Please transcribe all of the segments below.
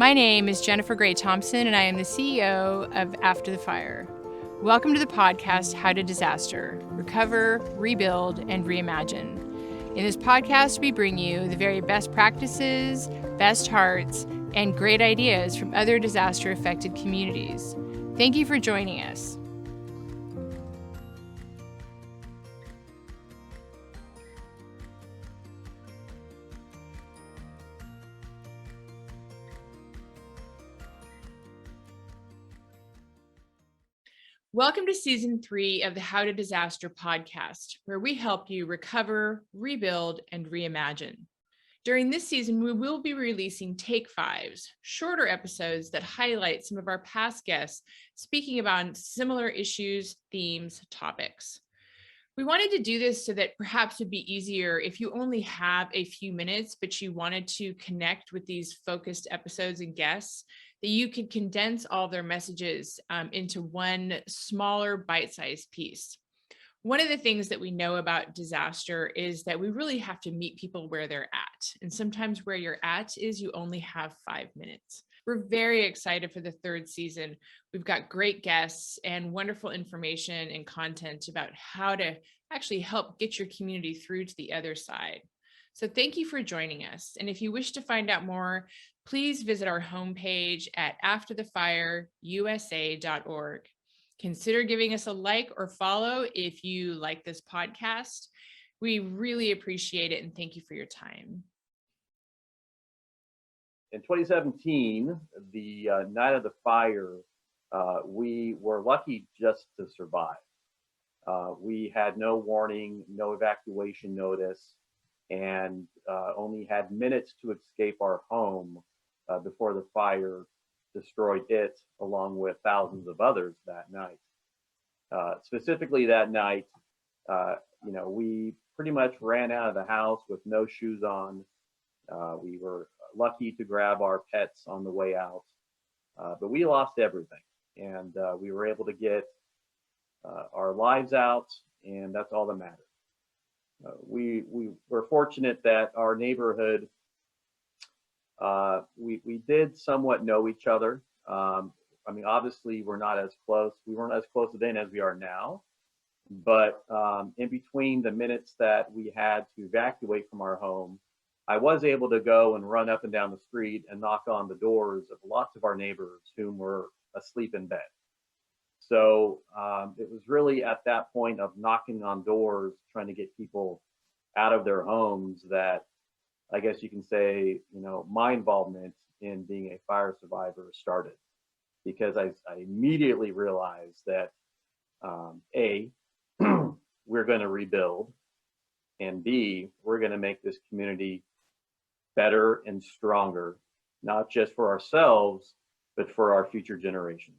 My name is Jennifer Gray Thompson, and I am the CEO of After the Fire. Welcome to the podcast, How to Disaster: Recover, Rebuild, and Reimagine. In this podcast, we bring you the very best practices, best hearts, and great ideas from other disaster-affected communities. Thank you for joining us. Welcome to Season 3 of the How to Disaster podcast, where we help you recover, rebuild, and reimagine. During this season, we will be releasing Take Fives, shorter episodes that highlight some of our past guests speaking about similar issues, themes, topics. We wanted to do this so that perhaps it'd be easier if you only have a few minutes, but you wanted to connect with these focused episodes and guests, that you could condense all their messages into one smaller bite-sized piece. One of the things that we know about disaster is that we really have to meet people where they're at. And sometimes where you're at is you only have 5 minutes. We're very excited for the third season. We've got great guests and wonderful information and content about how to actually help get your community through to the other side. So thank you for joining us. And if you wish to find out more, please visit our homepage at afterthefireusa.org. Consider giving us a like or follow if you like this podcast. We really appreciate it and thank you for your time. In 2017, the night of the fire, we were lucky just to survive. We had no warning, no evacuation notice, and only had minutes to escape our home before the fire destroyed it, along with thousands of others that night. Specifically that night, we pretty much ran out of the house with no shoes on. We were lucky to grab our pets on the way out, but we lost everything, and we were able to get our lives out, and that's all that matters. We were fortunate that our neighborhood, we did somewhat know each other. Obviously we're not as close. We weren't as close then as we are now, but in between the minutes that we had to evacuate from our home, I was able to go and run up and down the street and knock on the doors of lots of our neighbors whom were asleep in bed. So it was really at that point of knocking on doors, trying to get people out of their homes, that I guess you can say, my involvement in being a fire survivor started, because I immediately realized that A, we're going to rebuild, and B, we're going to make this community better and stronger, not just for ourselves, but for our future generations.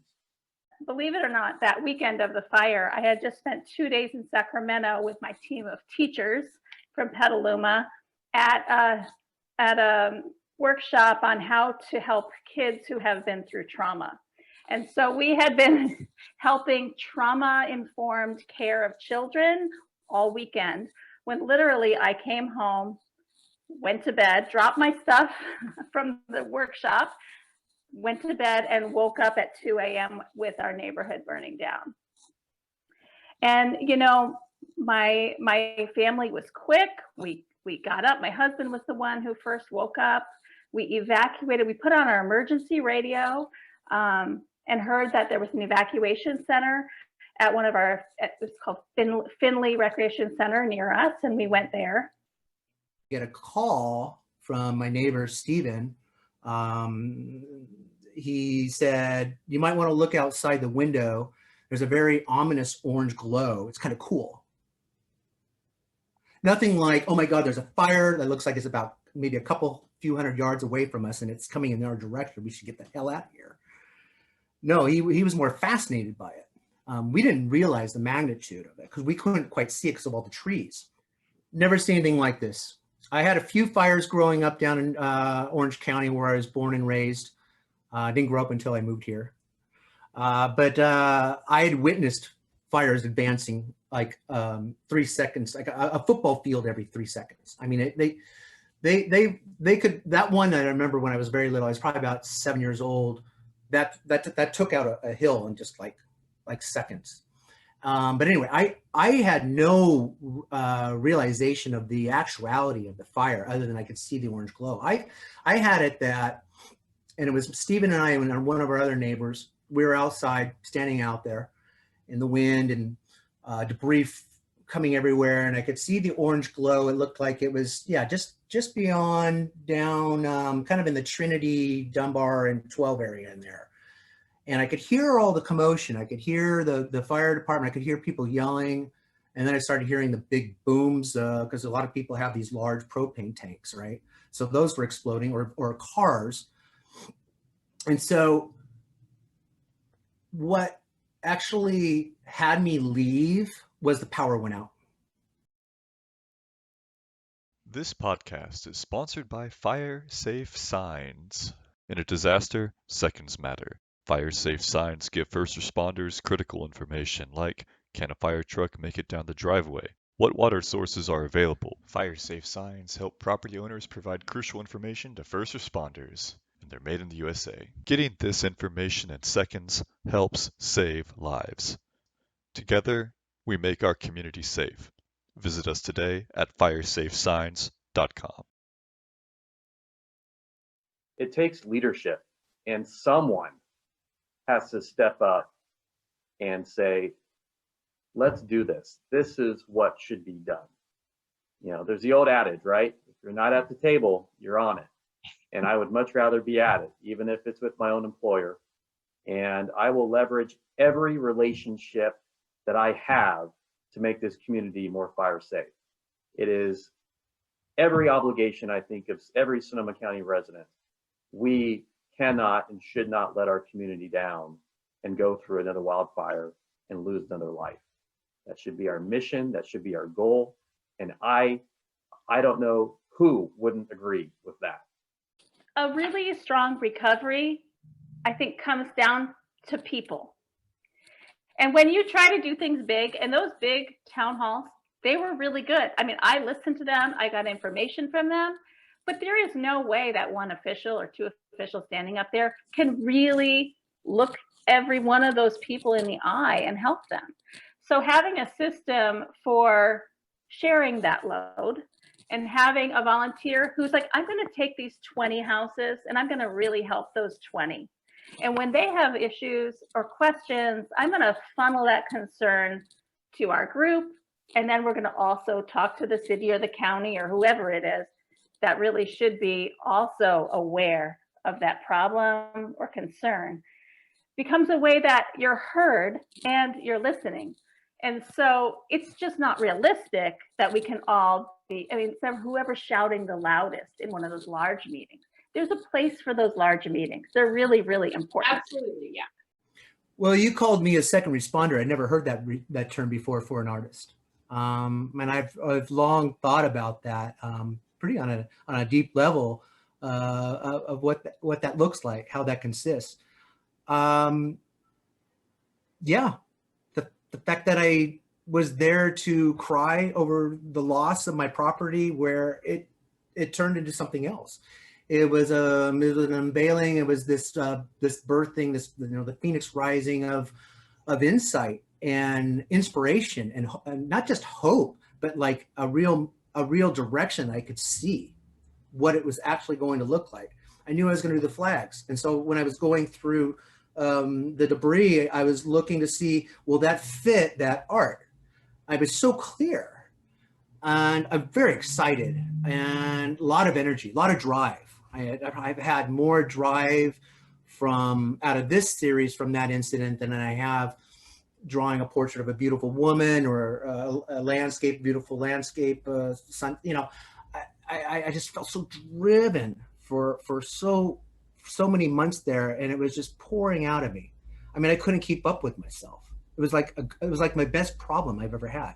Believe it or not, that weekend of the fire, I had just spent 2 days in Sacramento with my team of teachers from Petaluma at a workshop on how to help kids who have been through trauma. And so we had been helping trauma-informed care of children all weekend, when literally I came home, went to bed, dropped my stuff from the workshop, went to bed, and woke up at 2 a.m. with our neighborhood burning down. And my family was quick. We got up. My husband was the one who first woke up. We evacuated. We put on our emergency radio and heard that there was an evacuation center at one of our, it's called Finley Recreation Center near us, and we went there. Get a call from my neighbor, Steven. He said, you might want to look outside the window. There's a very ominous orange glow. It's kind of cool. Nothing like, oh my God, there's a fire that looks like it's about maybe a few hundred yards away from us and it's coming in our direction. We should get the hell out of here. No, he was more fascinated by it. We didn't realize the magnitude of it because we couldn't quite see it because of all the trees. Never seen anything like this. I had a few fires growing up down in Orange County, where I was born and raised. I didn't grow up until I moved here. But I had witnessed fires advancing like 3 seconds, like a football field every 3 seconds. I mean, they could, that one that I remember when I was very little, I was probably about 7 years old, that took out a hill in just like seconds. But anyway, I had no realization of the actuality of the fire other than I could see the orange glow. I had it that, and it was Stephen and I and one of our other neighbors, we were outside standing out there in the wind and debris coming everywhere, and I could see the orange glow. It looked like it was, yeah, just beyond down, kind of in the Trinity, Dunbar, and 12 area in there. And I could hear all the commotion. I could hear the fire department. I could hear people yelling. And then I started hearing the big booms because a lot of people have these large propane tanks, right? So those were exploding, or cars. And so what actually had me leave was the power went out. This podcast is sponsored by Fire Safe Signs. In a disaster, seconds matter. Fire safe signs give first responders critical information like, can a fire truck make it down the driveway? What water sources are available? Fire safe signs help property owners provide crucial information to first responders, and they're made in the USA. Getting this information in seconds helps save lives. Together, we make our community safe. Visit us today at firesafesigns.com. It takes leadership, and someone has to step up and say, let's do this. This is what should be done. You know, there's the old adage, right? If you're not at the table, you're on it. And I would much rather be at it, even if it's with my own employer. And I will leverage every relationship that I have to make this community more fire safe. It is every obligation, I think, of every Sonoma County resident. We cannot and should not let our community down and go through another wildfire and lose another life. That should be our mission. That should be our goal. And I don't know who wouldn't agree with that. A really strong recovery, I think, comes down to people. And when you try to do things big, and those big town halls, they were really good. I mean, I listened to them. I got information from them. But there is no way that one official or two officials standing up there can really look every one of those people in the eye and help them. So having a system for sharing that load and having a volunteer who's like, I'm going to take these 20 houses and I'm going to really help those 20. And when they have issues or questions, I'm going to funnel that concern to our group. And then we're going to also talk to the city or the county or whoever it is that really should be also aware of that problem or concern. Becomes a way that you're heard and you're listening. And so it's just not realistic that we can all be, I mean, whoever's shouting the loudest in one of those large meetings. There's a place for those large meetings. They're really, really important. Absolutely, yeah. Well, you called me a second responder. I never heard that term before for an artist. And I've long thought about that pretty on a deep level of what that looks like, how that consists. Yeah, the fact that I was there to cry over the loss of my property, where it turned into something else. It was an unveiling. It was this birthing, the phoenix rising of insight and inspiration, and not just hope, but like a real direction. I could see what it was actually going to look like. I knew I was going to do the flags, and so when I was going through the debris, I was looking to see, will that fit that art? I was so clear, and I'm very excited, and a lot of energy, a lot of drive. I've had more drive out of this series from that incident than I have drawing a portrait of a beautiful woman or a landscape, beautiful landscape. I just felt so driven for so many months there, and it was just pouring out of me. I mean, I couldn't keep up with myself. It was like my best problem I've ever had.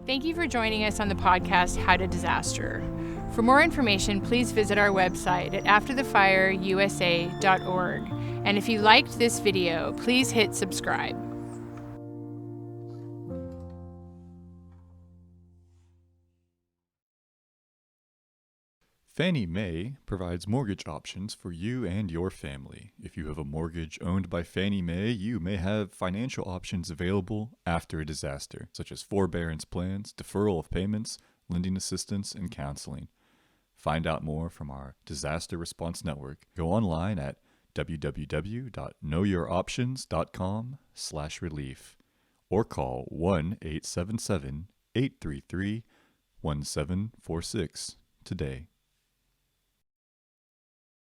Thank you for joining us on the podcast, How to Disaster. For more information, please visit our website at afterthefireusa.org. And if you liked this video, please hit subscribe. Fannie Mae provides mortgage options for you and your family. If you have a mortgage owned by Fannie Mae, you may have financial options available after a disaster, such as forbearance plans, deferral of payments, lending assistance, and counseling. Find out more from our Disaster Response Network. Go online at www.knowyouroptions.com/relief or call 1-877-833-1746 today.